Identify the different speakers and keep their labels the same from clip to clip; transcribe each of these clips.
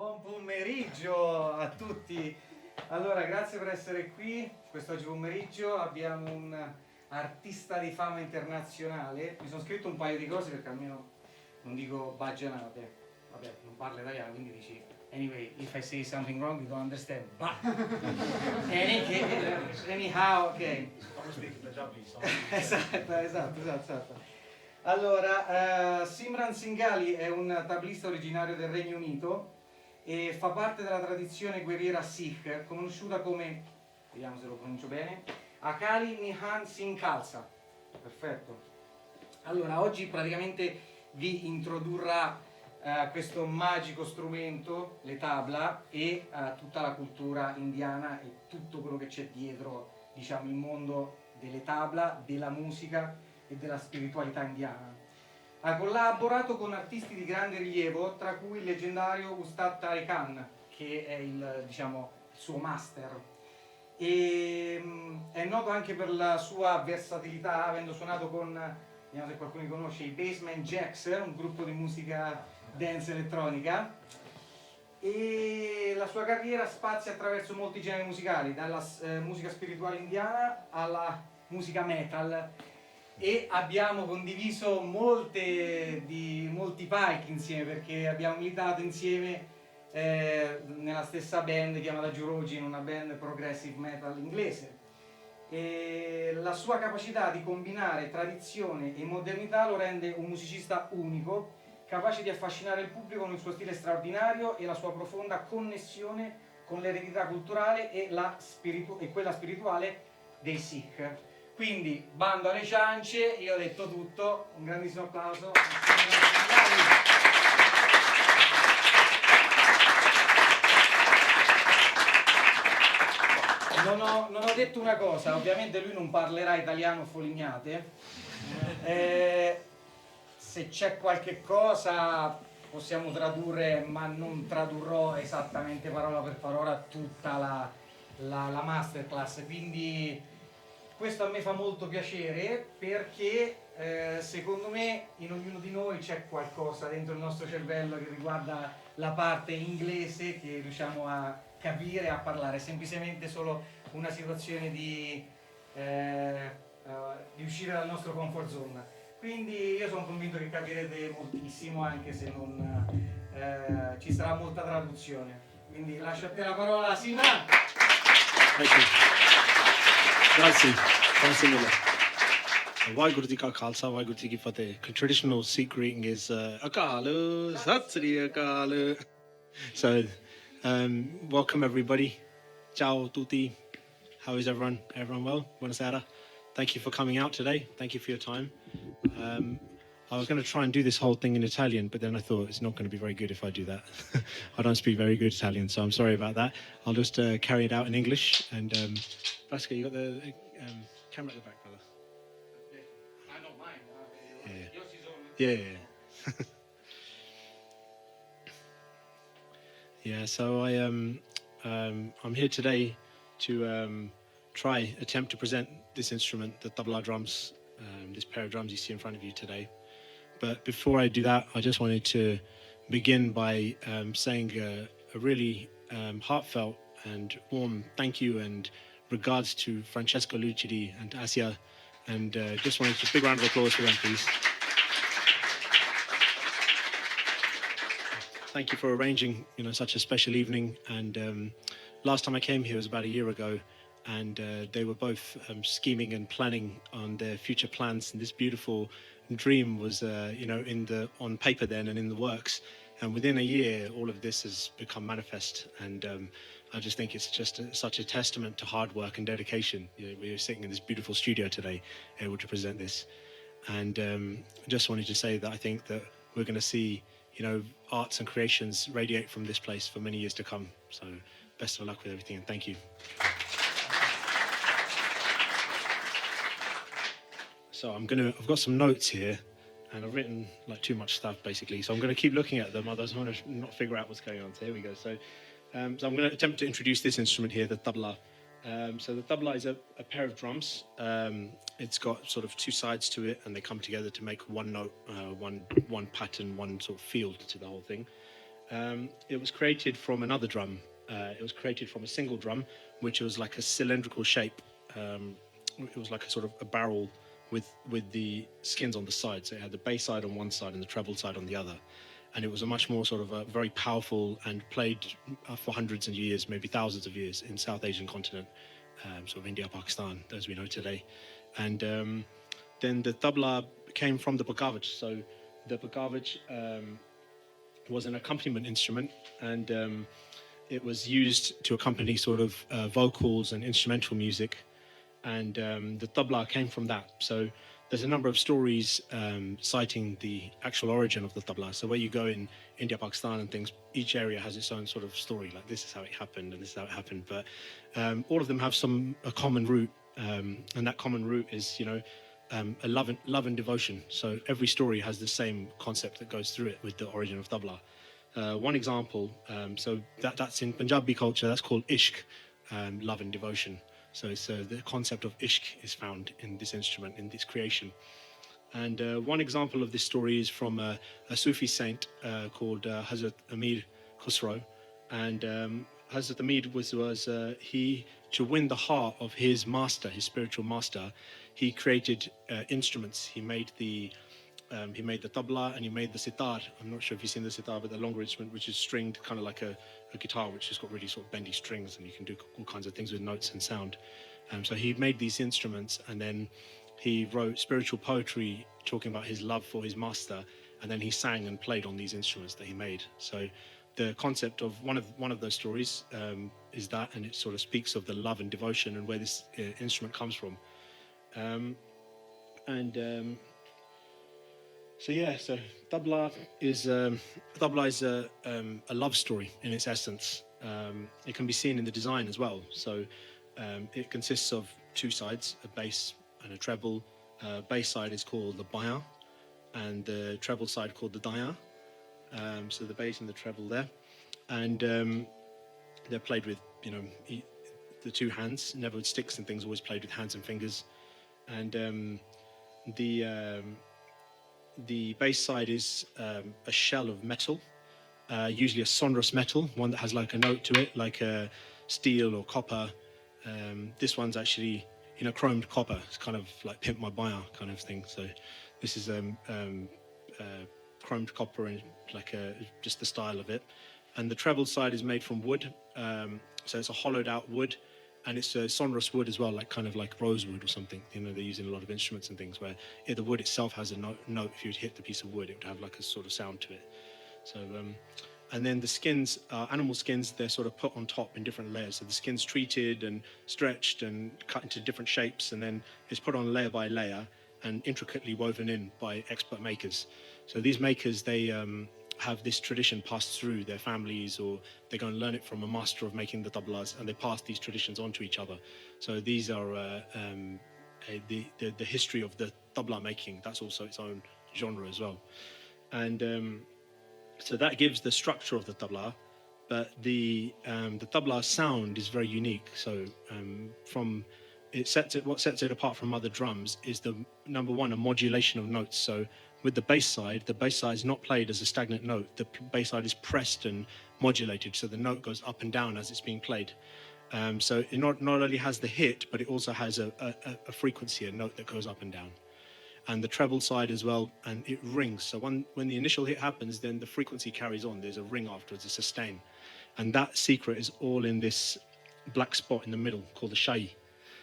Speaker 1: Buon pomeriggio a tutti. Allora, grazie per essere qui. Quest'oggi pomeriggio abbiamo un artista di fama internazionale. Mi sono scritto un paio di cose perché almeno non dico baggianate. Vabbè, non parlo italiano, quindi dici anyway, if I say something wrong you don't understand. But anyhow, ok. Esatto. Allora, Simran Singh è un tablista originario del Regno Unito e fa parte della tradizione guerriera Sikh, conosciuta come, vediamo se lo pronuncio bene, Akali Nihan Singh Khalsa. Perfetto. Allora, oggi praticamente vi introdurrà questo magico strumento, le tabla, e tutta la cultura indiana e tutto quello che c'è dietro, diciamo, il mondo delle tabla, della musica e della spiritualità indiana. Ha collaborato con artisti di grande rilievo, tra cui il leggendario Ustad Tari Khan, che è il suo master. E è noto anche per la sua versatilità, avendo suonato con, vediamo se qualcuno li conosce, i Basement Jacks, un gruppo di musica dance elettronica. E la sua carriera spazia attraverso molti generi musicali, dalla musica spirituale indiana alla musica metal, e abbiamo condiviso molti palchi insieme, perché abbiamo militato insieme nella stessa band chiamata Giurogin, una band progressive metal inglese. E la sua capacità di combinare tradizione e modernità lo rende un musicista unico, capace di affascinare il pubblico con il suo stile straordinario e la sua profonda connessione con l'eredità culturale e quella spirituale dei Sikh. Quindi, bando alle ciance, io ho detto tutto, un grandissimo applauso. Non ho detto una cosa, ovviamente lui non parlerà italiano folignate. Se c'è qualche cosa possiamo tradurre, ma non tradurrò esattamente parola per parola tutta la masterclass, quindi questo a me fa molto piacere, perché secondo me in ognuno di noi c'è qualcosa dentro il nostro cervello che riguarda la parte inglese che riusciamo a capire e a parlare. È semplicemente solo una situazione di uscire dal nostro comfort zone. Quindi io sono convinto che capirete moltissimo, anche se non ci sarà molta traduzione. Quindi lascio a te la parola, Simran.
Speaker 2: Grazie. Waheguru Ji Ka Khalsa, Waheguru Ji Ki Fateh. Traditional Sikh greeting is Akal, Sat Sri Akal. So, welcome everybody. Ciao tutti. How is everyone? Everyone well? Buonasera. Thank you for coming out today. Thank you for your time. I was going to try and do this whole thing in Italian, but then I thought it's not going to be very good if I do that. I don't speak very good Italian, so I'm sorry about that. I'll just carry it out in English. And Vasco, you got the camera at the back, brother.
Speaker 1: I don't mind.
Speaker 2: Yeah. Yeah. So I'm here today to attempt to present this instrument, the tabla drums, this pair of drums you see in front of you today. But before I do that, I just wanted to begin by saying a really heartfelt and warm thank you and regards to Francesco Lucidi and Asia, and just wanted a big round of applause for them, please. Thank you for arranging, such a special evening. And last time I came here was about a year ago, and they were both scheming and planning on their future plans. And this beautiful dream was, on paper then and in the works. And within a year, all of this has become manifest. And I just think it's just such a testament to hard work and dedication. We're sitting in this beautiful studio today, able to present this. And I just wanted to say that I think that we're going to see, arts and creations radiate from this place for many years to come. So best of luck with everything, and thank you. So I've got some notes here, and I've written like too much stuff basically. So I'm going to keep looking at them, otherwise I'm going to not figure out what's going on. So here we go. So I'm going to attempt to introduce this instrument here, the tabla. So the tabla is a pair of drums. It's got sort of two sides to it, and they come together to make one note, one pattern, one sort of field to the whole thing. It was created from another drum. It was created from a single drum, which was like a cylindrical shape. It was like a sort of a barrel with the skins on the side. So it had the bass side on one side and the treble side on the other. And it was a much more sort of a very powerful and played for hundreds of years, maybe thousands of years in South Asian continent, sort of India, Pakistan, as we know today. And then the tabla came from the Pakavich. So the Pakavich was an accompaniment instrument, and it was used to accompany sort of vocals and instrumental music. And the tabla came from that. So there's a number of stories citing the actual origin of the tabla. So where you go in India, Pakistan and things, each area has its own sort of story, like this is how it happened and this is how it happened. But all of them have a common root, and that common root is, a love and devotion. So every story has the same concept that goes through it with the origin of tabla. One example, so that's in Punjabi culture, that's called ishq, love and devotion. So it's, the concept of ishq is found in this instrument, in this creation. And one example of this story is from a Sufi saint called Hazrat Amir Khusro. And Hazrat Amir he, to win the heart of his master, his spiritual master, he created instruments. He made the tabla and he made the sitar. I'm not sure if you've seen the sitar, but the longer instrument, which is stringed, kind of like a guitar, which has got really sort of bendy strings, and you can do all kinds of things with notes and sound. So he made these instruments, and then he wrote spiritual poetry talking about his love for his master, and then he sang and played on these instruments that he made. So the concept of one of those stories is that, and it sort of speaks of the love and devotion and where this instrument comes from. So tabla is a love story in its essence. It can be seen in the design as well. So it consists of two sides, a bass and a treble. Bass side is called the baya, and the treble side called the daya. So the bass and the treble there, and they're played with the two hands, never with sticks and things. Always played with hands and fingers, and the bass side is a shell of metal, usually a sonorous metal, one that has like a note to it, like a steel or copper. This one's actually chromed copper. It's kind of like Pimp My Buyer kind of thing. So this is chromed copper and like just the style of it. And the treble side is made from wood, so it's a hollowed out wood. And it's a sonorous wood as well, like kind of like rosewood or something. They use in a lot of instruments and things where the wood itself has a note. If you would hit the piece of wood, it would have like a sort of sound to it. So, and then the skins, animal skins, they're sort of put on top in different layers. So the skin's treated and stretched and cut into different shapes, and then it's put on layer by layer and intricately woven in by expert makers. So these makers, they have this tradition passed through their families, or they go and learn it from a master of making the tablas, and they pass these traditions on to each other. So these are the history of the tabla making. That's also its own genre as well. And so that gives the structure of the tabla, but the tabla sound is very unique. So what sets it apart from other drums is number one, a modulation of notes. So with the bass side is not played as a stagnant note. The bass side is pressed and modulated, so the note goes up and down as it's being played. So it not only has the hit, but it also has a frequency, a note that goes up and down. And the treble side as well, and it rings. So when the initial hit happens, then the frequency carries on. There's a ring afterwards, a sustain. And that secret is all in this black spot in the middle called the shai.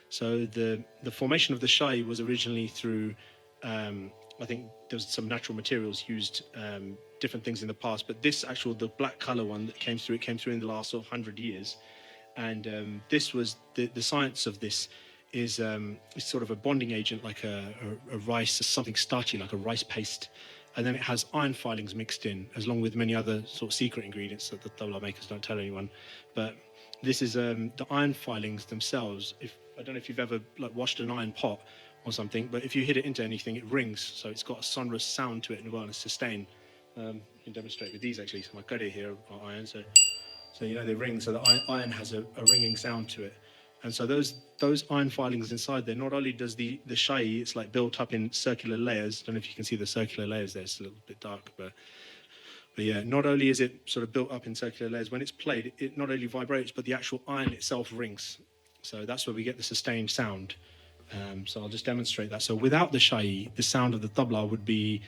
Speaker 2: So the formation of the shai was originally through, I think there was some natural materials used, different things in the past, but the black color one that came through in the last sort of 100 years. And this was the science of this is sort of a bonding agent, like a rice, something starchy like a rice paste, and then it has iron filings mixed in, along with many other sort of secret ingredients that the tabla makers don't tell anyone. But this is the iron filings themselves. I don't know if you've ever washed an iron pot or something, but if you hit it into anything, it rings. So it's got a sonorous sound to it and a sustain. You can demonstrate with these actually. So my Kaida here are iron, so they ring. So the iron has a ringing sound to it. And so those iron filings inside there, not only does the shai, it's like built up in circular layers. I don't know if you can see the circular layers there, it's a little bit dark, but But yeah, not only is it sort of built up in circular layers, when it's played, it not only vibrates, but the actual iron itself rings. So that's where we get the sustained sound. So I'll just demonstrate that. So without the shai, the sound of the tabla would be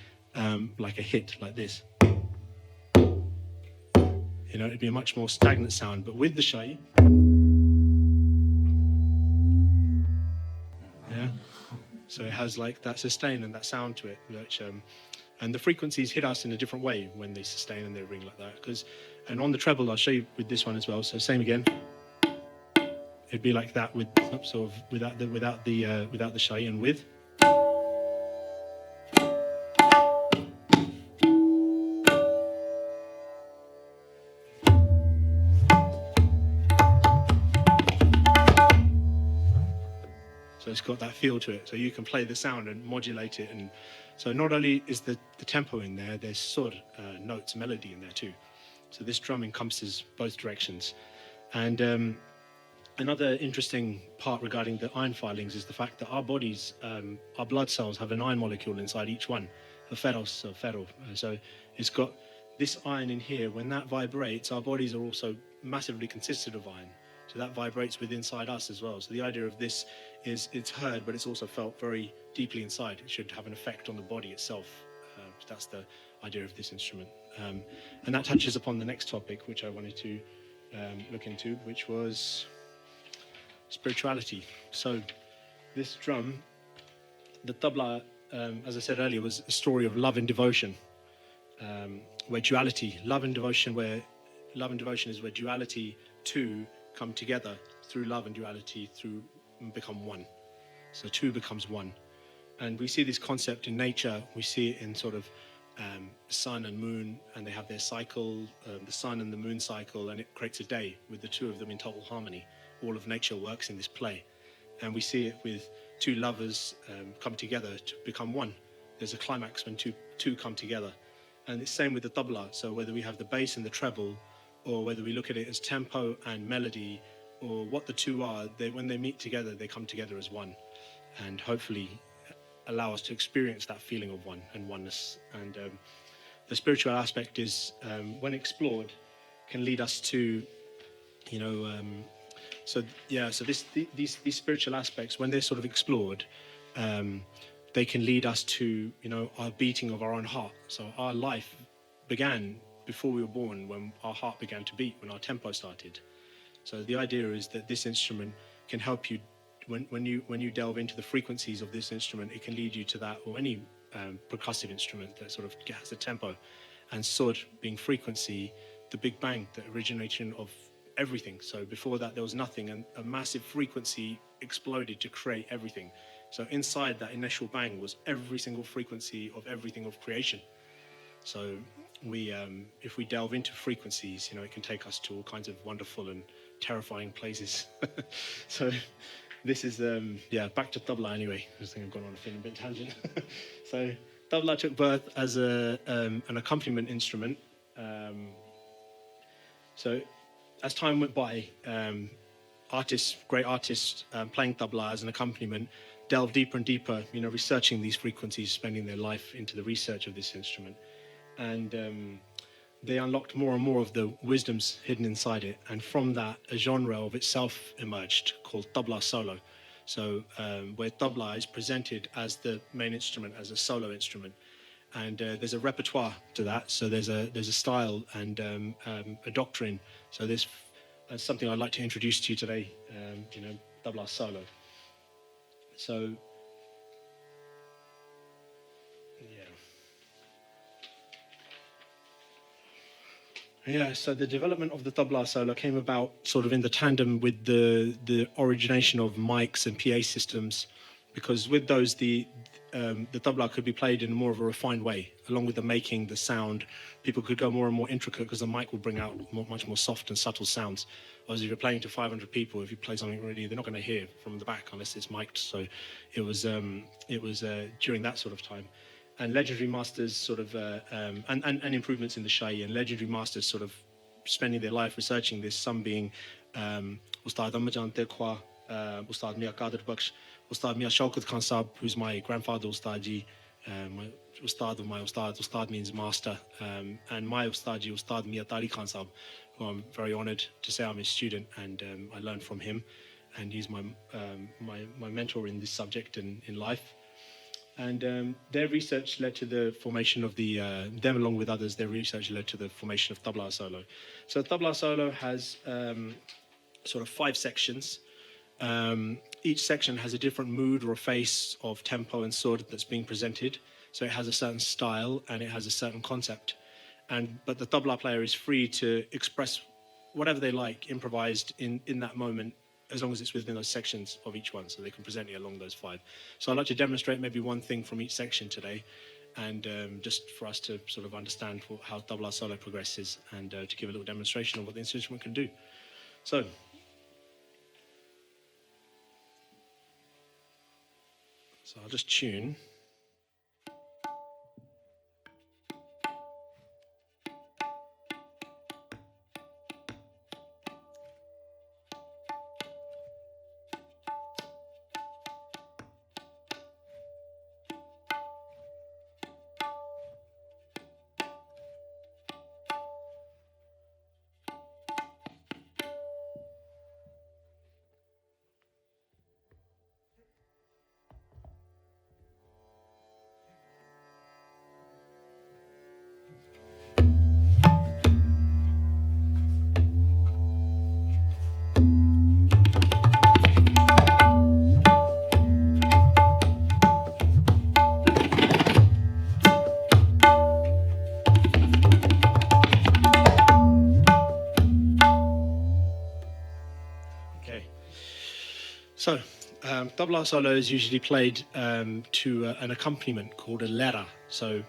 Speaker 2: like a hit, like this. You know, it'd be a much more stagnant sound. But with the shai, yeah, so it has like that sustain and that sound to it, which and the frequencies hit us in a different way when they sustain and they ring like that. And on the treble, I'll show you with this one as well. So same again. It'd be like that with sort of without the shai, and with. So it's got that feel to it. So you can play the sound and modulate it. And so not only is the tempo in there, there's sort notes, melody in there too. So this drum encompasses both directions. And another interesting part regarding the iron filings is the fact that our bodies, our blood cells have an iron molecule inside each one, a ferro. So it's got this iron in here. When that vibrates, our bodies are also massively consisted of iron. So that vibrates with inside us as well. So the idea of this is it's heard, but it's also felt very deeply inside. It should have an effect on the body itself. That's the idea of this instrument. And that touches upon the next topic, which I wanted to look into, which was spirituality. So this drum, the tabla, as I said earlier, was a story of love and devotion, where duality, love and devotion is where duality two come together through love and duality through become one. So two becomes one. And we see this concept in nature. We see it in sort of sun and moon, and they have their cycle, the sun and the moon cycle, and it creates a day with the two of them in total harmony. All of nature works in this play. And we see it with two lovers come together to become one. There's a climax when two come together. And it's same with the tabla. So whether we have the bass and the treble, or whether we look at it as tempo and melody, or what the two are, when they meet together, they come together as one. And hopefully allow us to experience that feeling of one and oneness. And the spiritual aspect is, when explored, can lead us to, you know, so these spiritual aspects, when they're sort of explored, they can lead us to, you know, our beating of our own heart. So our life began before we were born, when our heart began to beat, when our tempo started. So the idea is that this instrument can help you, when you delve into the frequencies of this instrument, it can lead you to that, or any percussive instrument that sort of has a tempo. And sword being frequency, the Big Bang, the origination of everything. So before that there was nothing, and a massive frequency exploded to create everything. So inside that initial bang was every single frequency of everything of creation. So we, if we delve into frequencies, you know, it can take us to all kinds of wonderful and terrifying places. So this is, back to tabla anyway. I just think I've gone on a feeling bit tangent. So tabla took birth as an accompaniment instrument. So as time went by, great artists playing tabla as an accompaniment delved deeper and deeper, you know, researching these frequencies, spending their life into the research of this instrument. And they unlocked more and more of the wisdoms hidden inside it. And from that, a genre of itself emerged called tabla solo. So where tabla is presented as the main instrument, as a solo instrument. And there's a repertoire to that. So there's a style and a doctrine. So there's something I'd like to introduce to you today, you know, tabla solo. So, so the development of the tabla solo came about sort of in the tandem with the origination of mics and PA systems, because with those the tabla could be played in more of a refined way, along with the making, the sound. People could go more and more intricate because the mic will bring out much more soft and subtle sounds. Whereas if you're playing to 500 people, if you play something really, they're not going to hear from the back unless it's mic'd. So it was during that sort of time. And legendary masters sort of, and improvements in the shai, and legendary masters sort of spending their life researching this, some being Ustad Tari Ustad Mia Kadir Baksh, Ustad Mia Shaukat Khan Sahib, who's my grandfather, Ustadji, Ustad of my Ustad. Ustad means master. And my Ustad, Ustad Tari Khan Sahib, who I'm very honored to say I'm his student, and I learned from him. And he's my mentor in this subject and in life. And their research led to the formation of them along with others, their research led to the formation of Tabla solo. So Tabla solo has sort of 5 sections. Each section has a different mood or a face of tempo and sword that's being presented. So it has a certain style and it has a certain concept. But the tabla player is free to express whatever they like, improvised in that moment, as long as it's within those sections of each one, so they can present it along those 5. So I'd like to demonstrate maybe one thing from each section today, and just for us to sort of understand how tabla solo progresses, and to give a little demonstration of what the instrument can do. So I'll just tune. So, tabla solo is usually played to an accompaniment called a lera. So,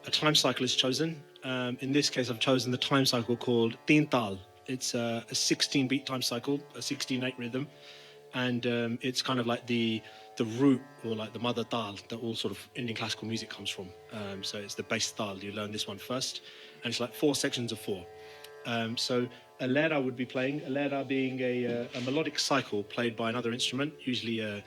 Speaker 2: a time cycle is chosen. In this case, I've chosen the time cycle called Teentaal. It's a 16-beat time cycle, a 16/8 rhythm, and it's kind of like the root, or like the mother tal that all sort of Indian classical music comes from. So it's the base tal. You learn this one first, and it's like 4 sections of 4. So a lera would be playing, a lera being a melodic cycle played by another instrument, usually a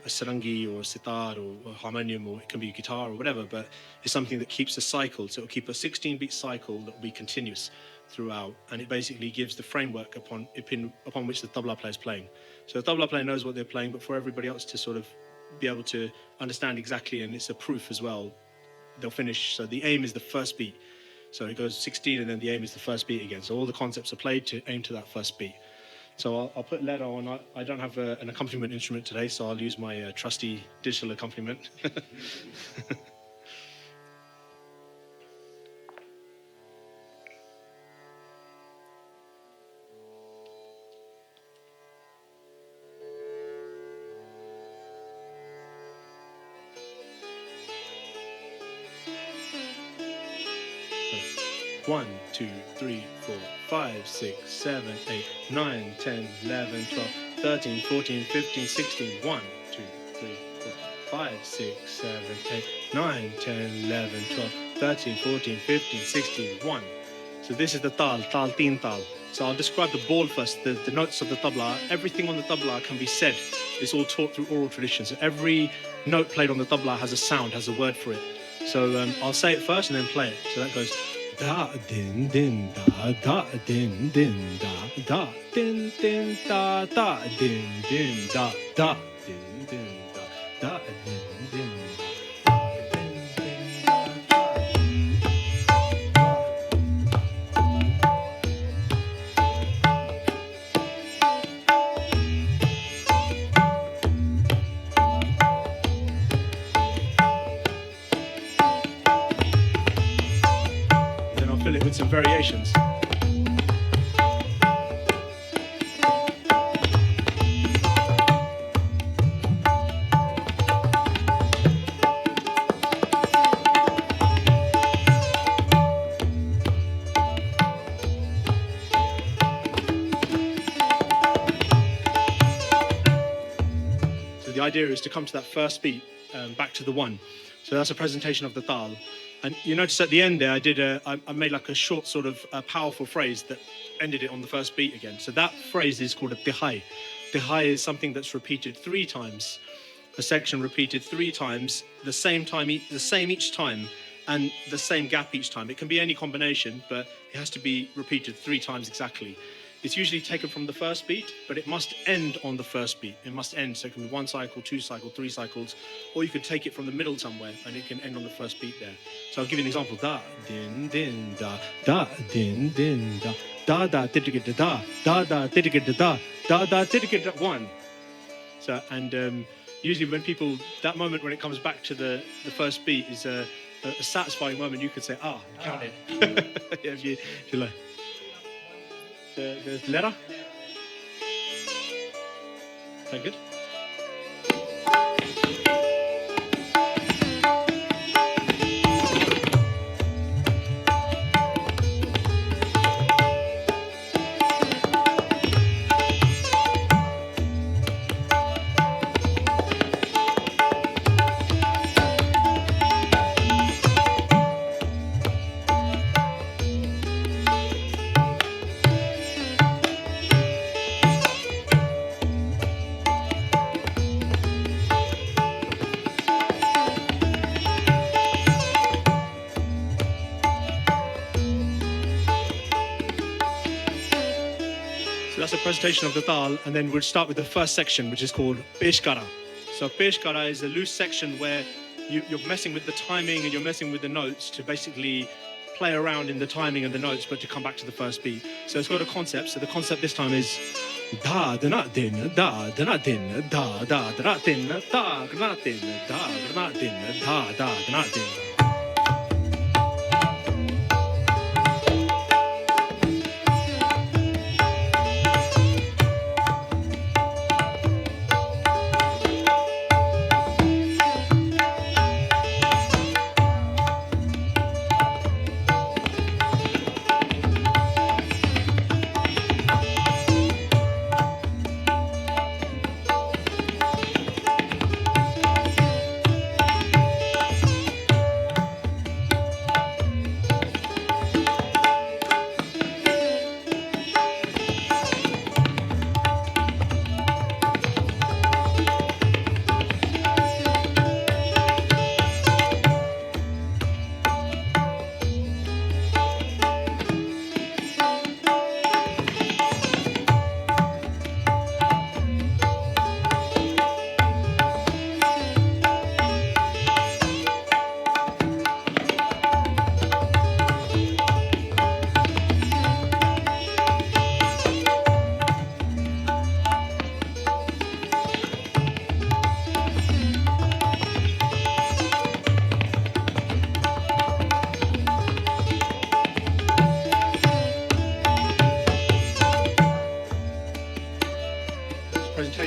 Speaker 2: sarangi or a sitar or a harmonium, or it can be a guitar or whatever, but it's something that keeps a cycle. So it'll keep a 16-beat cycle that will be continuous throughout, and it basically gives the framework upon which the tabla player is playing. So the tabla player knows what they're playing, but for everybody else to sort of be able to understand exactly, and it's a proof as well, they'll finish. So the aim is the first beat. So it goes 16, and then the aim is the first beat again. So all the concepts are played to aim to that first beat. So I'll put lera on. I don't have an accompaniment instrument today, so I'll use my trusty digital accompaniment. So, 1, 2, 3, 4, 5, 6, 7, 8, 9, 10, 11, 12, 13, 14, 15, 16. 1, 2, 3, 4, 5, 6, 7, 8, 9, 10, 11, 12, 13, 14, 15, 16. 1. So this is the tal, Teentaal. So I'll describe the ball first, the notes of the tabla. Everything on the tabla can be said. It's all taught through oral tradition. So every note played on the tabla has a sound, has a word for it. So I'll say it first and then play it. So that goes da din din da din din da din din da din din da din din da din din. Then I'll fill it with some variations. The idea is to come to that first beat, back to the 1. So that's a presentation of the tal. And you notice at the end there, I made like a short sort of powerful phrase that ended it on the first beat again. So that phrase is called a tihai. Tihai is something that's repeated 3 times a section repeated 3 times, the same each time, and the same gap each time. It can be any combination, but it has to be repeated 3 times exactly. It's usually taken from the first beat, but it must end on the first beat. It must end, so it can be 1 cycle, 2 cycle, 3 cycles, or you could take it from the middle somewhere, and it can end on the first beat there. So I'll give you an example. Da, din, din, da, da, din, din, da, da, da, titikita, da, da, da, titikita, da, da, da, titikita, 1. So, and usually when people, that moment when it comes back to the first beat is a satisfying moment. You could say, count it. Yeah, if you like. The letter? Is that good? That's a presentation of the Taal, and then we'll start with the first section, which is called Peshkara. So Peshkara is a loose section where you're messing with the timing and you're messing with the notes to basically play around in the timing and the notes, but to come back to the first beat. So it's got a concept. So the concept this time is da da na din da da na din da da da na din da da na din da da na din da da da na din.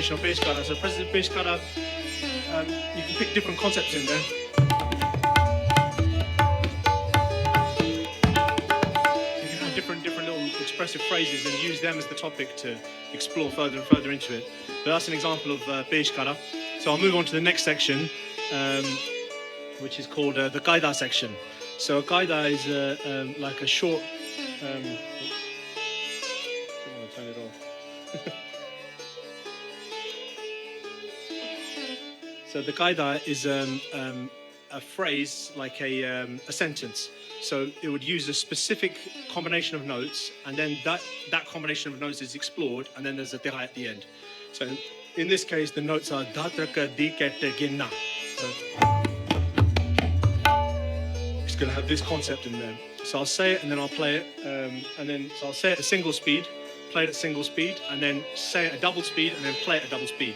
Speaker 2: Of Peshkara. So President Peshkara, you can pick different concepts in there. You can have different little expressive phrases and use them as the topic to explore further and further into it. But that's an example of Peshkara. So I'll move on to the next section, which is called the Kaida section. So a Kaida is like a short... I don't want to turn it off. So the Kaida is a phrase, like a sentence. So it would use a specific combination of notes, and then that combination of notes is explored, and then there's a tira at the end. So in this case, the notes are datraka dikete ginna. It's going to have this concept in there. So I'll say it, and then I'll play it, so I'll say it at single speed, play it at single speed, and then say it at double speed, and then play it at double speed.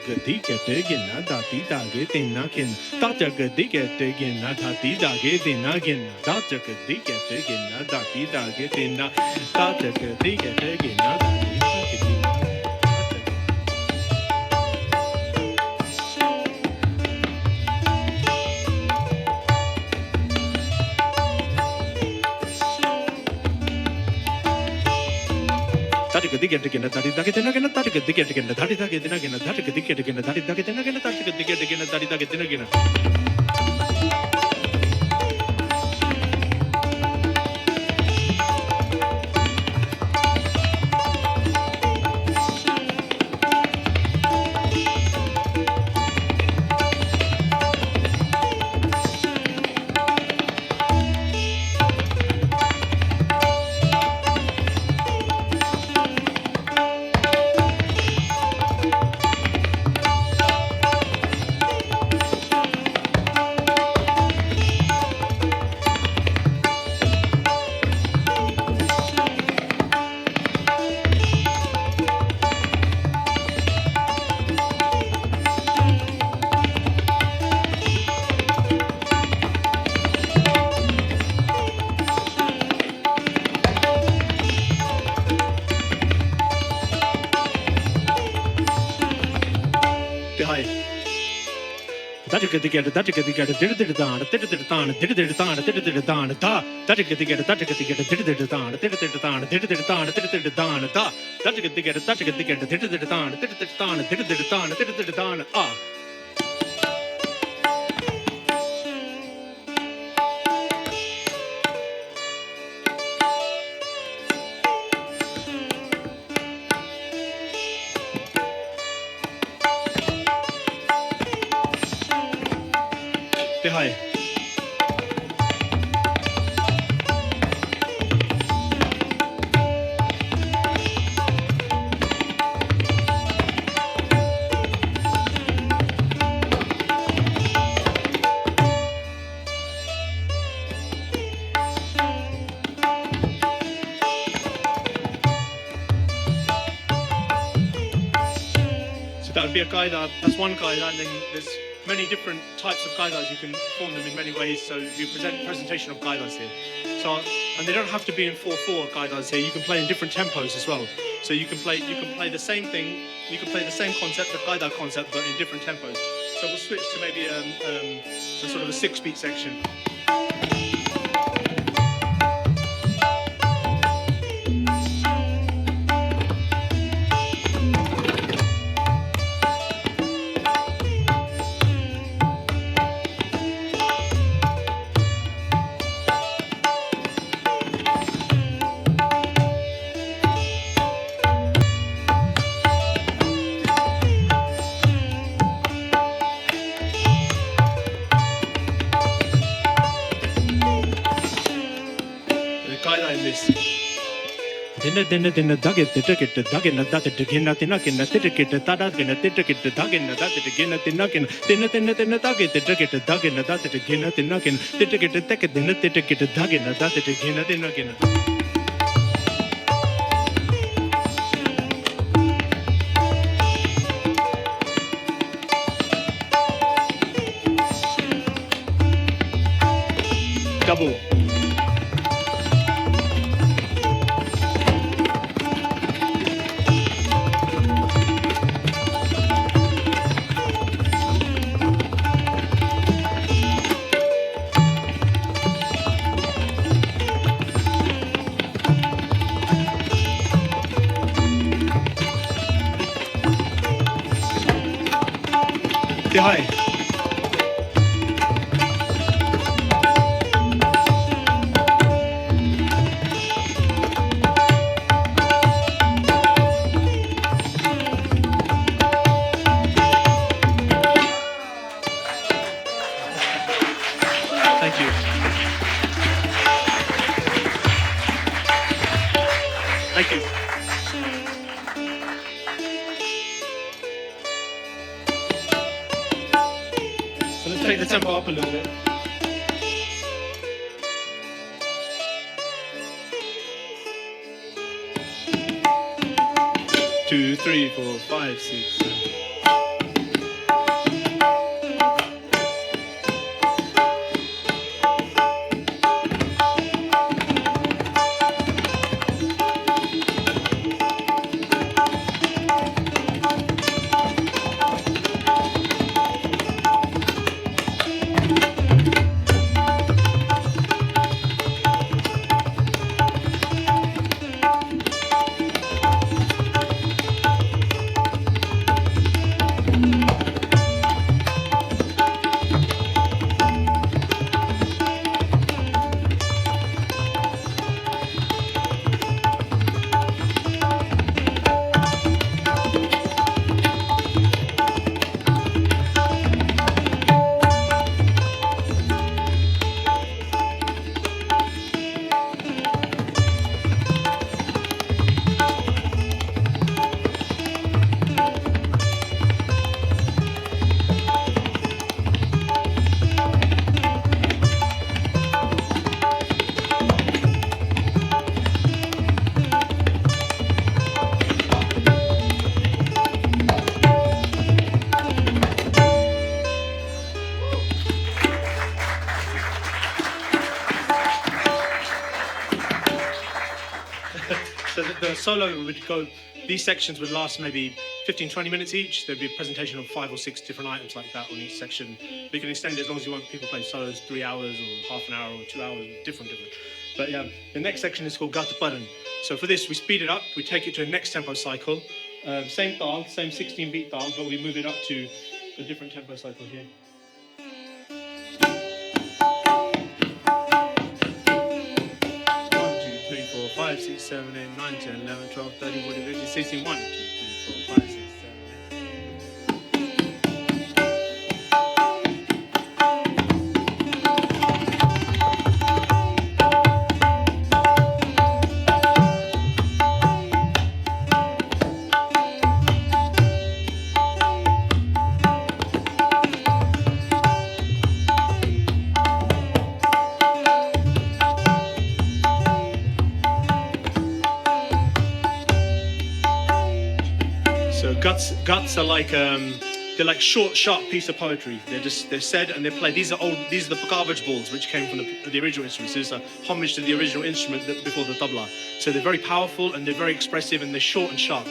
Speaker 2: Gadi get again, Dati Dage, Tinakin, Tata Gadi get again, Dati Dage, Tinagin, Tata Gadi get again, Dati Dage, Tina, Tata Gadi get again, Dati Dage. Tata That would be a Kaida, that's one Kaida, and then there's many different types of Kaidas. You can form them in many ways, so you presentation of Kaidas here. So, and they don't have to be in 4/4 Kaidas here, you can play in different tempos as well. So you can play the same thing, you can play the same concept, the Kaida concept, but in different tempos. So we'll switch to maybe a sort of a 6-beat section. Dinna dugget the ticket the duggin that the gin at the knockin the ticket the tadakin the ticket the duggin that the gin at the knockin dinna dugget the ticket the duggin that the gin at the knockin the ticket the ticket the ticket the duggin that the gin at the knockin. Double. Hi. Thank you. Thank you. So let's take the tempo up a little bit. Two, three, four, five, six, seven. solo would go, these sections would last maybe 15-20 minutes each. There'd be a presentation of 5 or 6 different items like that on each section. But you can extend it as long as you want. People play solos 3 hours or half an hour or 2 hours, different. But yeah, the next section is called Ghat and Buton. So for this, we speed it up, we take it to a next tempo cycle. Same taal, same 16-beat taal, but we move it up to a different tempo cycle here. 5, 6, 7, 8, 9, 10, 11, 12, 13, 14, 15, 16, 1, 2, 3, 4, 5, 6, 7, 8. Guts are like they're like short, sharp piece of poetry. They're said and they're played. These are the garbage balls which came from the original instrument. So it's a homage to the original instrument before the tabla. So they're very powerful and they're very expressive and they're short and sharp.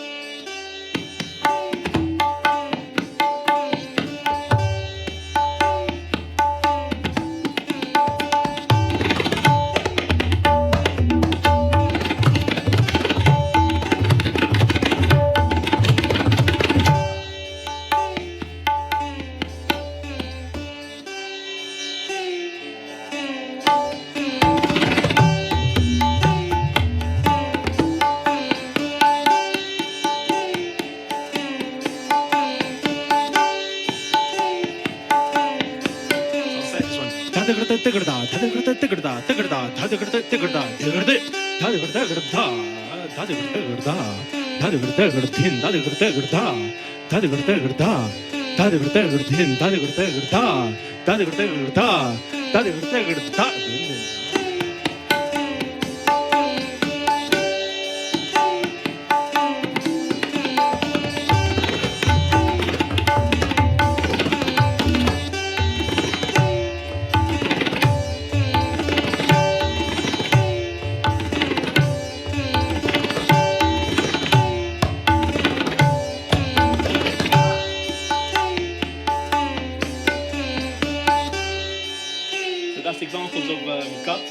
Speaker 2: Examples of guts.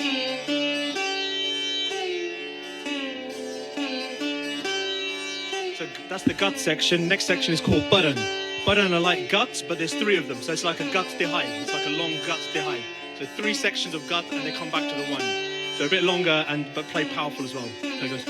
Speaker 2: So that's the gut section. Next section is called Buton. Buton are like guts, but there's 3 of them. So it's like a gut dihai. It's like a long gut dihai. So 3 sections of gut and they come back to the one. So a bit longer but play powerful as well. So it goes.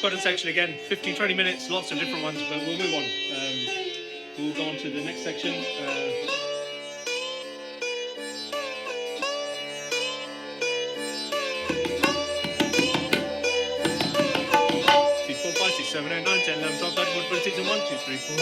Speaker 2: Buton section again, 15-20 minutes, lots of different ones, but we'll move on. We'll go on to the next section. 4, 5, 6, 7, 8, 9, 10, 11, 12, 13, 14, 15, 1, 2, 3, 4.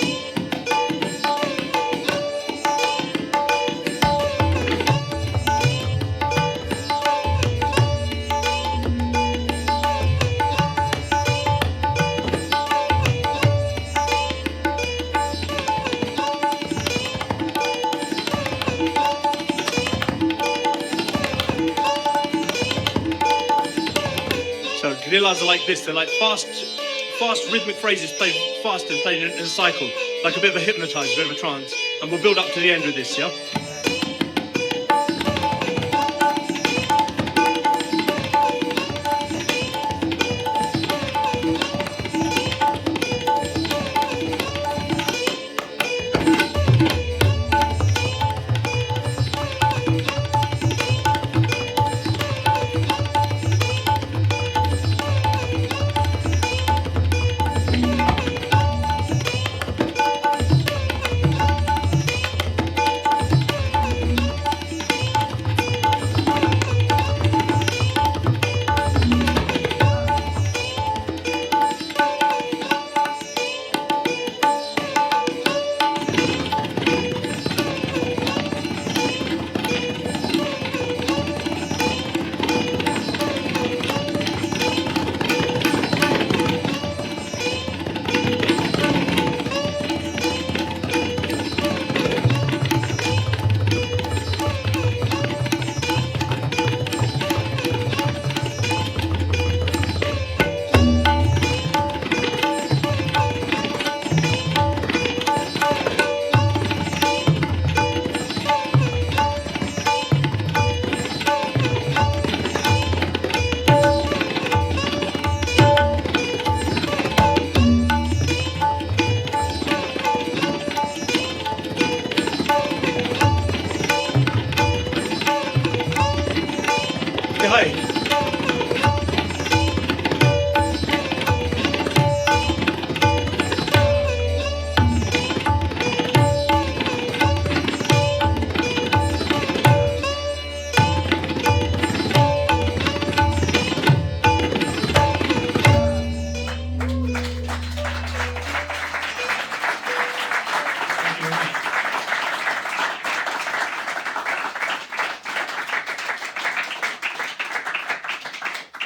Speaker 2: tablas are like this. They're like fast rhythmic phrases played faster, played in a cycle, like a bit of a hypnotizer, a bit of a trance. And we'll build up to the end with this, yeah?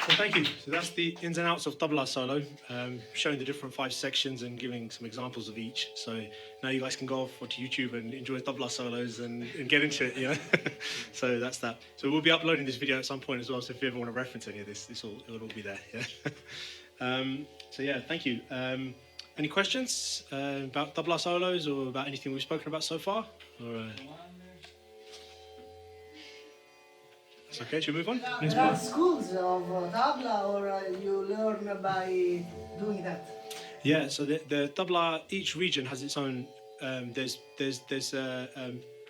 Speaker 2: Thank you. So that's the ins and outs of tabla solo, showing the different 5 sections and giving some examples of each. So now you guys can go off onto YouTube and enjoy tabla solos and get into it, you know. So that's that. So we'll be uploading this video at some point as well. So if you ever want to reference any of this, it'll all be there. Yeah. So yeah, thank you. Any questions about tabla solos or about anything we've spoken about so far? Or, it's okay, should we move on?
Speaker 3: There are schools of tabla, or you learn by doing that?
Speaker 2: Yeah, so the tabla, each region has its own. There's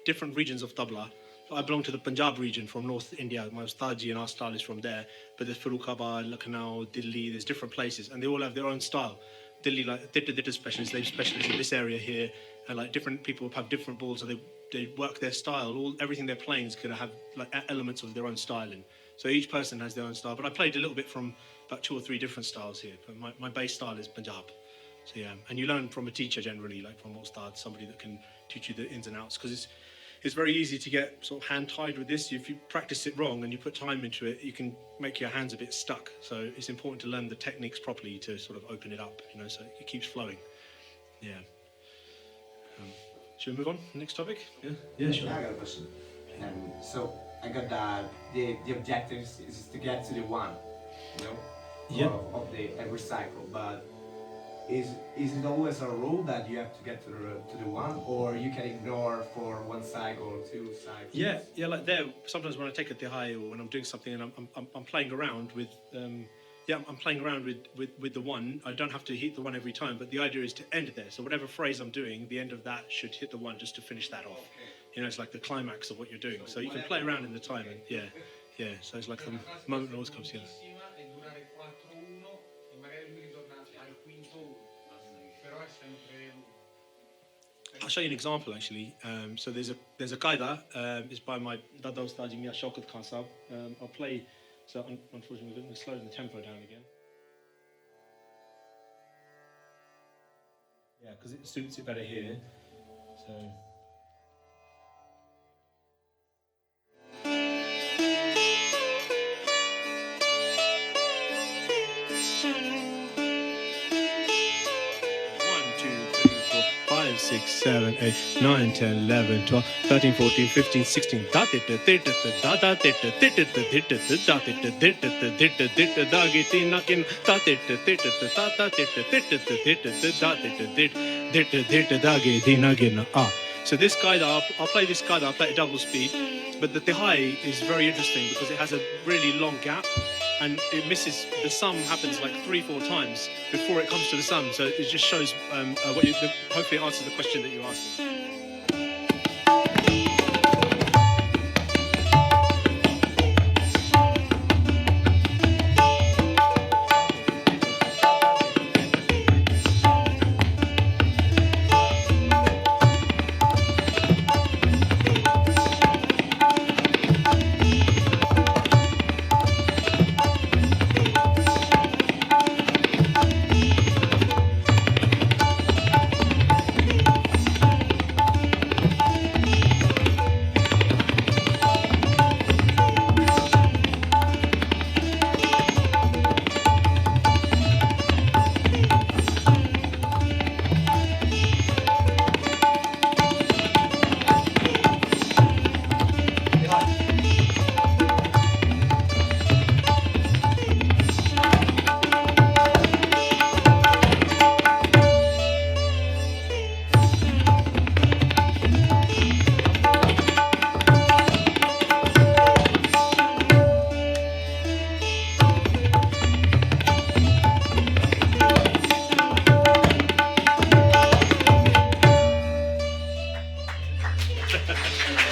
Speaker 2: different regions of tabla. I belong to the Punjab region from North India. My Ustadji and our style is from there. But there's Firukabad, Lucknow, Delhi. There's different places, and they all have their own style. Delhi, like Ditta specialists, they specialize in this area here, and like different people have different balls, so they work their style. Everything they're playing is going to have like elements of their own styling. So each person has their own style. But I played a little bit from about 2 or 3 different styles here. But my base style is Punjab. So yeah, and you learn from a teacher generally, like from Ustad, somebody that can teach you the ins and outs, because it's very easy to get sort of hand-tied with this. If you practice it wrong and you put time into it, you can make your hands a bit stuck. So it's important to learn the techniques properly to sort of open it up, you know, so it keeps flowing. Yeah. Should we move on? Next topic? Yeah, sure.
Speaker 4: I got a question. So I got that the objective is to get to the one, you know,
Speaker 2: yeah,
Speaker 4: of the every cycle. But is it always a rule that you have to get to the one, or you can ignore for 1 cycle or 2 cycles?
Speaker 2: Yeah, like there. Sometimes when I take a dihai or when I'm doing something and I'm playing around with. I'm playing around with the one. I don't have to hit the one every time, but the idea is to end there. So whatever phrase I'm doing, the end of that should hit the one just to finish that off. Okay. You know, it's like the climax of what you're doing. So you can play around in the time. And yeah. So it's like the moment always comes together. I'll show you an example actually. So there's a Kaida. It's by my Dada Ustad Tari Khan Sahib. I'll play. So unfortunately, we're going to slow the tempo down again. Yeah, because it suits it better here. So. 6, 7, 8, 9, 10, 11, 12, 13, 14, 15, 16. So this Kaida, I'll play this Kaida, I'll play it double speed, but the high is very interesting because it has a really long gap and it misses, the sum happens like 3-4 times before it comes to the sum. So it just shows hopefully it answers the question that you're asking.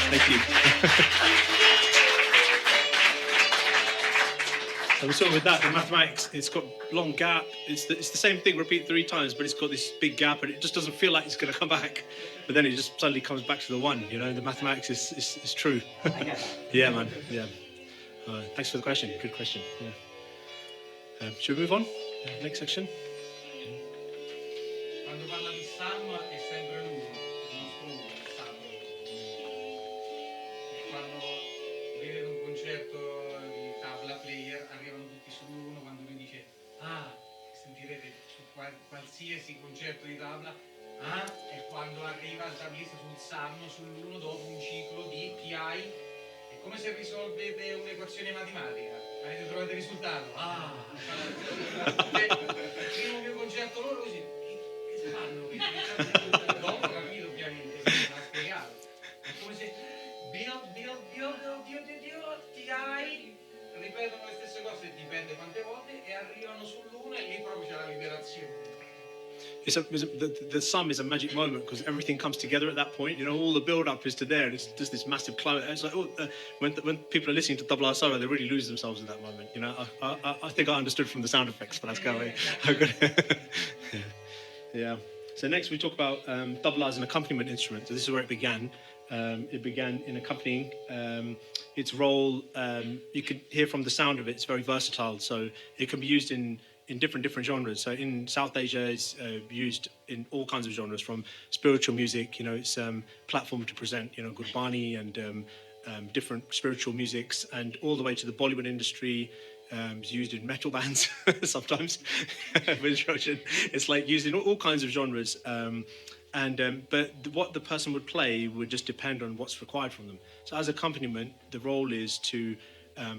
Speaker 2: Thank you. So we're talking with that, the mathematics, it's got long gap. It's the same thing, repeat 3 times, but it's got this big gap and it just doesn't feel like it's going to come back. But then it just suddenly comes back to the 1, you know, the mathematics is true. Yeah, man, yeah. Thanks for the question, good question. Yeah. Should we move on? Next section.
Speaker 1: Quando parla di Sam è sempre l'uno, il nostro uno, il Sam. E quando vede un concerto di tabla player arrivano tutti sull'uno, quando lui dice sentirete su qualsiasi concerto di tabla, è quando arriva il tablista sul Sam, sull'uno dopo un ciclo di PI. È come se risolvete un'equazione matematica. Avete trovato il risultato? Il primo mio concerto loro così. Che fanno? Dopo ho capito ovviamente, l'ha spiegato. È come se TI ripetono le stesse cose, dipende quante volte, e arrivano sull'uno e lì proprio c'è la liberazione.
Speaker 2: The sum is a magic moment because everything comes together at that point. You know, all the build-up is to there, and it's just this massive climate. It's like when people are listening to Tabla Sara, they really lose themselves in that moment. You know, I think I understood from the sound effects, but that's kind of yeah. So next we talk about tabla as an accompaniment instrument. So this is where it began. It began in accompanying. Its role, you can hear from the sound of it, it's very versatile. So it can be used in different genres. So in South Asia, it's used in all kinds of genres, from spiritual music, you know, it's platform to present, you know, Gurbani and different spiritual musics, and all the way to the Bollywood industry. It's used in metal bands sometimes. It's like used in all kinds of genres. But what the person would play would just depend on what's required from them. So as accompaniment, the role is to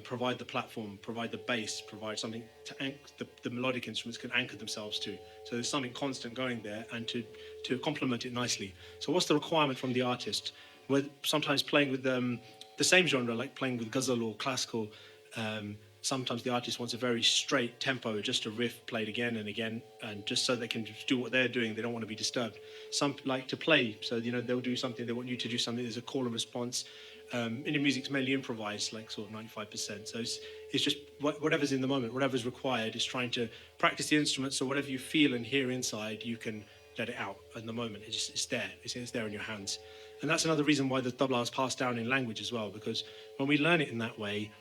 Speaker 2: provide the platform, provide the bass, provide something to the melodic instruments can anchor themselves to. So there's something constant going there, and to complement it nicely. So what's the requirement from the artist? We're sometimes playing with the same genre, like playing with ghazal or classical. Sometimes the artist wants a very straight tempo, just a riff played again and again, and just so they can just do what they're doing. They don't want to be disturbed. Some like to play, so you know they'll do something. They want you to do something. There's a call and response. Indian music's mainly improvised, like sort of 95%. So it's just whatever's in the moment, whatever's required. Is trying to practice the instrument, so whatever you feel and hear inside, you can let it out in the moment. It's there. It's there in your hands. And that's another reason why the tabla is passed down in language as well, because when we learn it in that way,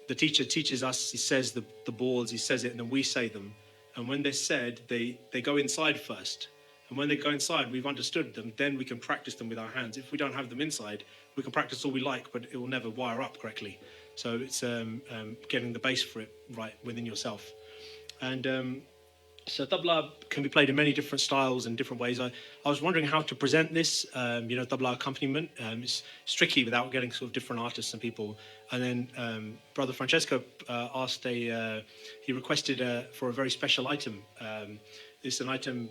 Speaker 2: the teacher teaches us, he says the balls, he says it, and then we say them. And when they're said, they go inside first. And when they go inside, we've understood them, then we can practice them with our hands. If we don't have them inside, we can practice all we like, but it will never wire up correctly. So it's getting the base for it right within yourself. And So tabla can be played in many different styles and different ways. I was wondering how to present this, tabla accompaniment. It's strictly without getting sort of different artists and people. And then Brother Francesco he requested for a very special item. It's an item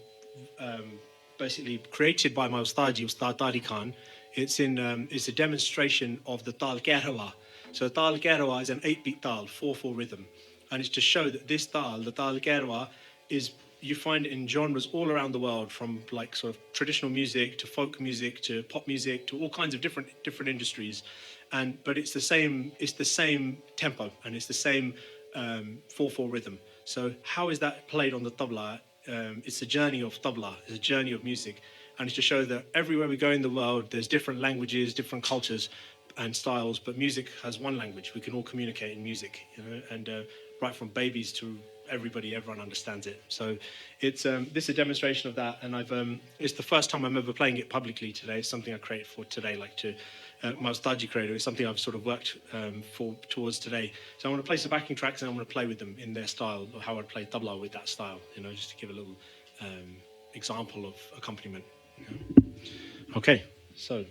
Speaker 2: basically created by my Ustad Tari Khan. It's a demonstration of the Taal Keherwa. So Taal Keherwa is an 8-beat Taal, 4/4 rhythm. And it's to show that this Taal, the Taal Keherwa, you find it in genres all around the world, from like sort of traditional music to folk music to pop music to all kinds of different industries, but it's the same tempo and it's the same 4/4 rhythm. So how is that played on the tabla? It's a journey of tabla, it's a journey of music, and it's to show that everywhere we go in the world, there's different languages, different cultures and styles, but music has one language. We can all communicate in music, and right from babies to everyone understands it. So it's this is a demonstration of that, and it's the first time I'm ever playing it publicly today. It's something I created for today, my Ustad creator. It's something I've sort of worked towards today. So I want to play some backing tracks, and I want to play with them in their style, or how I'd play tabla with that style, just to give a little example of accompaniment. Okay, so.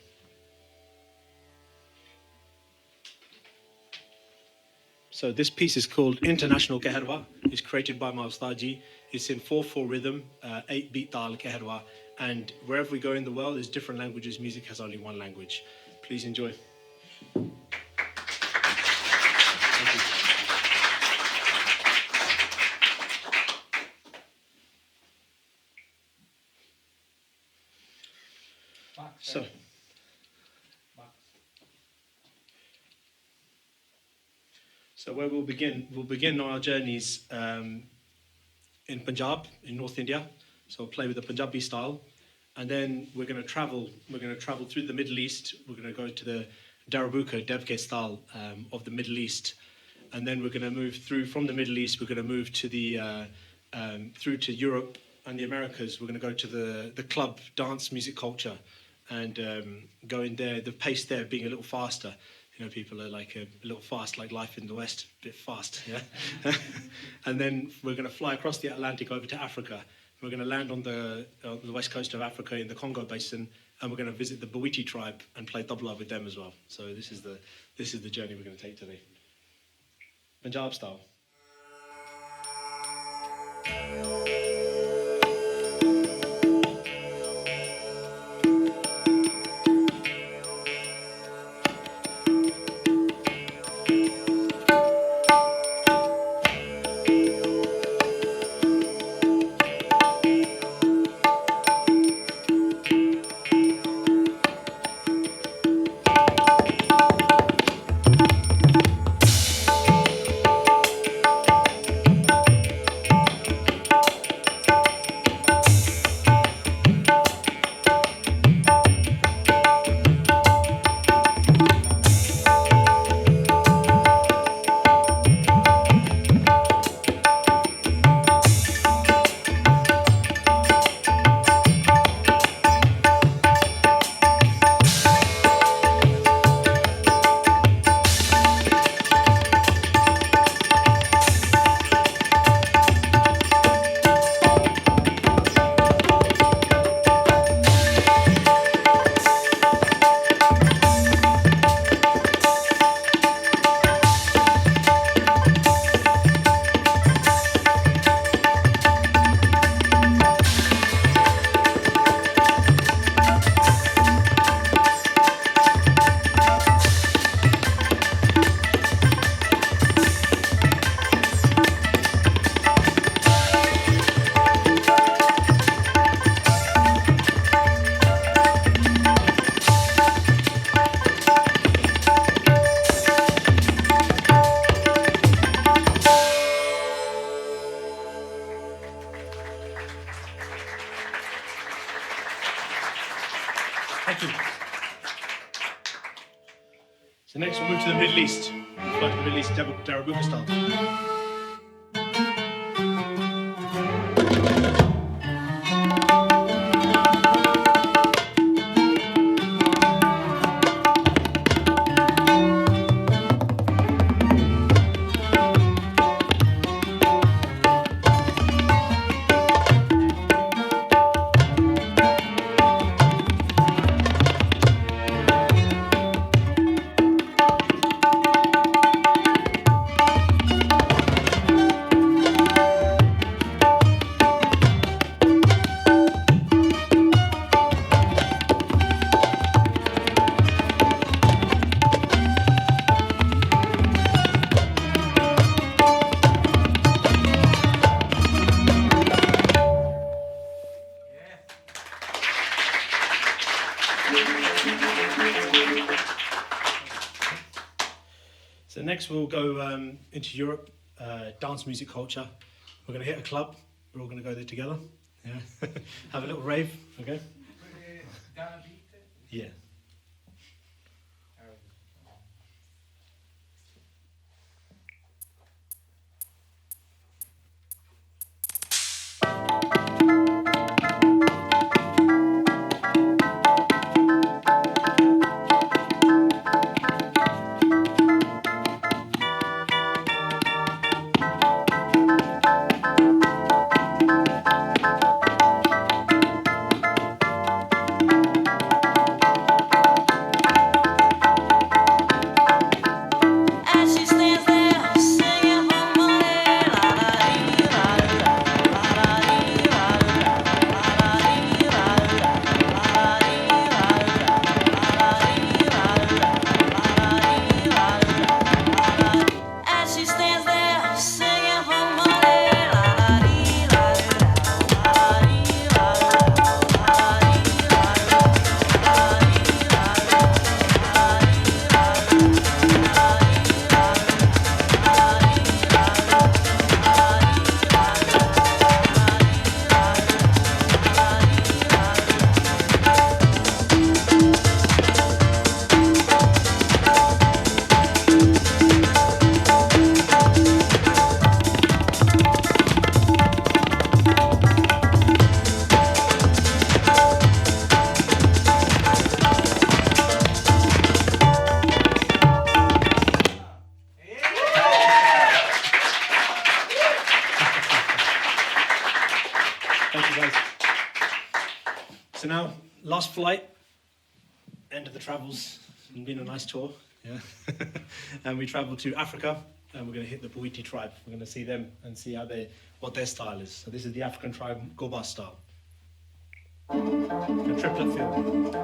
Speaker 2: So this piece is called International Keherwa. It's created by my Ustadji. It's in 4/4 rhythm, 8-beat Taal Keherwa. And wherever we go in the world, there's different languages. Music has only one language. Please enjoy. Thank you. So where we'll begin our journeys in Punjab, in North India. So we'll play with the Punjabi style, and then we're going to travel through the Middle East. We're going to go to the Darabuka, Devke style of the Middle East, and then we're going to move through from the Middle East. We're going to move to through to Europe and the Americas. We're going to go to the club dance music culture, and go in there. The pace there being a little faster. People are like a little fast, like life in the West, a bit fast, yeah. And then we're going to fly across the Atlantic over to Africa. We're going to land on the west coast of Africa in the Congo Basin, and we're going to visit the Bawiti tribe and play tabla with them as well. So this is the journey we're going to take today. Punjab style. Thank you. So next we'll move to the Middle East. We'll fly to the Middle East, Darabuka style. next we'll go into Europe, dance music culture. We're going to hit a club. We're all going to go there together. Yeah. Have a little rave. Okay. Yeah. So now, last flight, end of the travels. It's been a nice tour, yeah. And we travel to Africa, and we're going to hit the Bwiti tribe. We're going to see them and see what their style is. So this is the African tribe Goba style. A triplet field.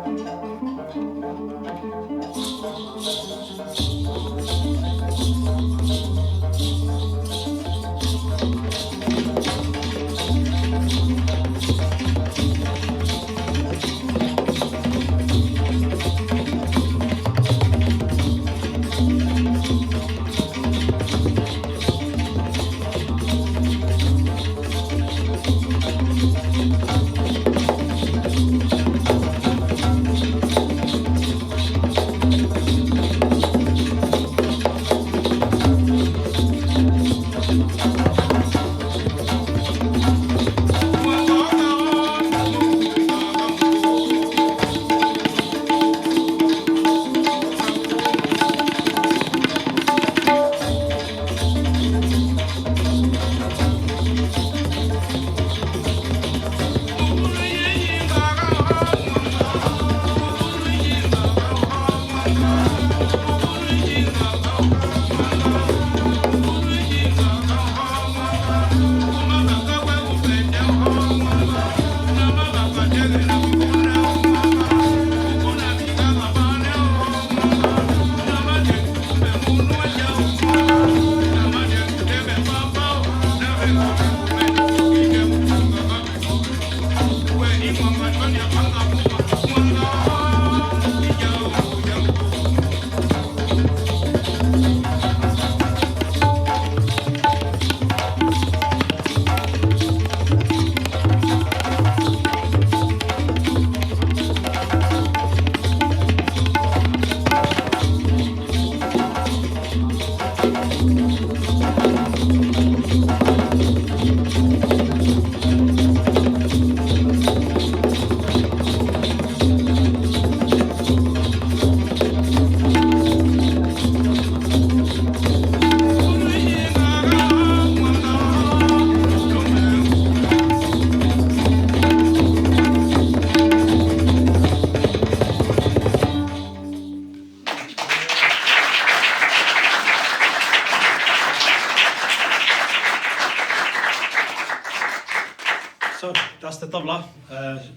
Speaker 2: So that's the tabla,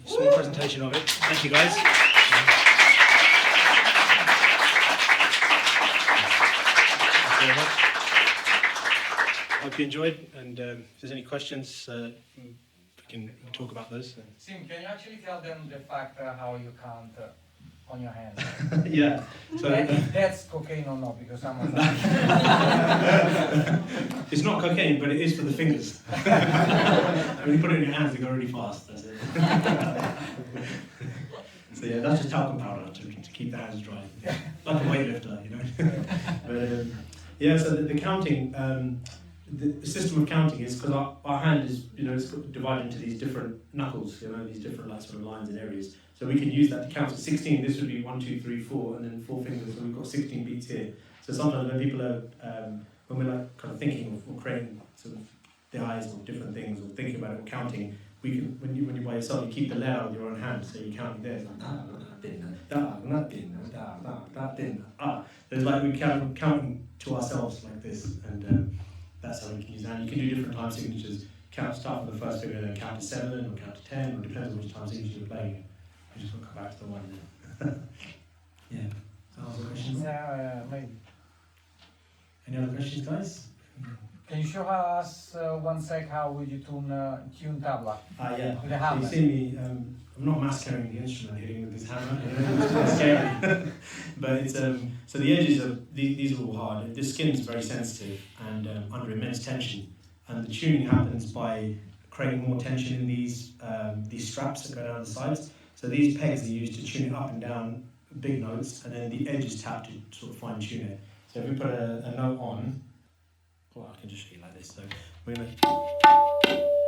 Speaker 2: small presentation of it. Thank you guys. Hope you enjoyed, and if there's any questions, we can talk about those.
Speaker 1: Sim, can you actually tell them the fact how you count on your hand.
Speaker 2: Yeah. So
Speaker 1: And if that's cocaine or not, because I'm a
Speaker 2: it's not cocaine, but it is for the fingers. When you put it in your hands, they go really fast. That's it. So yeah, that's just talcum powder to keep the hands dry, like a weightlifter, you know. But yeah, so the counting, the system of counting is because our hand is, you know, it's divided into these different knuckles, you know, these different like sort of lines and areas. So we can use that to count to 16. This would be 1, 2, 3, 4, and then 4 fingers. So we've got 16 beats here. So sometimes when people are, when we're like kind of thinking or creating sort of the eyes or different things or thinking about it or counting, we can, when you by yourself, you keep the letter with your own hand. So you're counting there. There's like we counting to ourselves like this, and that's how we can use that. You can do different time signatures. Start from the first finger, then count to 7 or count to 10, or depends on which time signature you're playing. We just want to come back to the one then. Yeah. So answer questions?
Speaker 1: Yeah, maybe.
Speaker 2: Any other questions, guys?
Speaker 1: Can you show us one sec how would you tune tabla?
Speaker 2: Yeah.
Speaker 1: With the
Speaker 2: So
Speaker 1: hammer.
Speaker 2: you see me, I'm not massacring the instrument, hitting with this hammer. You know, it's quite scary. But it's so the edges are these are all hard. The skin's very sensitive and under immense tension, and the tuning happens by creating more tension in these straps that go down the sides. So these pegs are used to tune it up and down big notes, and then the edge is tapped to sort of fine tune it. So if we put a note on, well, I can just show you like this. So we're going to.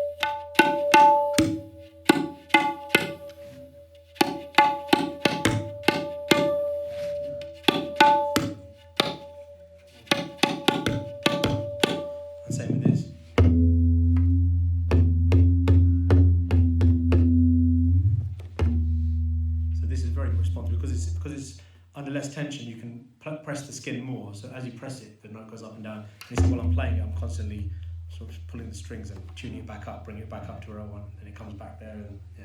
Speaker 2: And same with this. So this is very responsive because it's under less tension. You can press the skin more. So as you press it, the note goes up and down. And you see, while I'm playing it, I'm constantly sort of pulling the strings and tuning it back up, bringing it back up to where I want, and it comes back there. And yeah.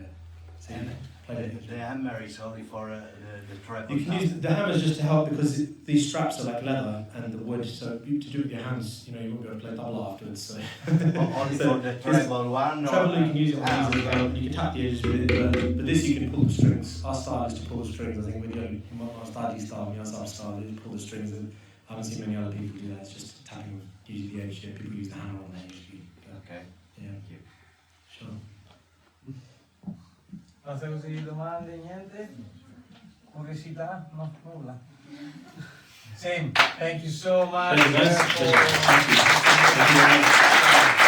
Speaker 2: So you play it.
Speaker 5: The hammer is only for the treble.
Speaker 2: You can use the hammers just to help because these straps are like leather and the wood, so to do it with your hands, you know, you won't be able to play tabla afterwards. So.
Speaker 5: Only
Speaker 2: So
Speaker 5: for the treble one?
Speaker 2: Treble you can use it on
Speaker 5: Ah,
Speaker 2: easily,
Speaker 5: okay.
Speaker 2: you can tap the edges with it, but this you can pull the strings. Our style is to pull the strings. I think with your Ustadi style, your style, you pull the strings, and I haven't seen many other people do that. It's just tapping using the edge. Yeah, people use the hammer on the edge.
Speaker 5: Okay.
Speaker 2: Yeah.
Speaker 5: Thank you.
Speaker 2: Sure.
Speaker 1: Fate così domande, niente? Curiosità? No, nulla. Sim, thank you so much.
Speaker 2: Thank you, guys.
Speaker 1: for-
Speaker 2: Thank you. Thank you very much.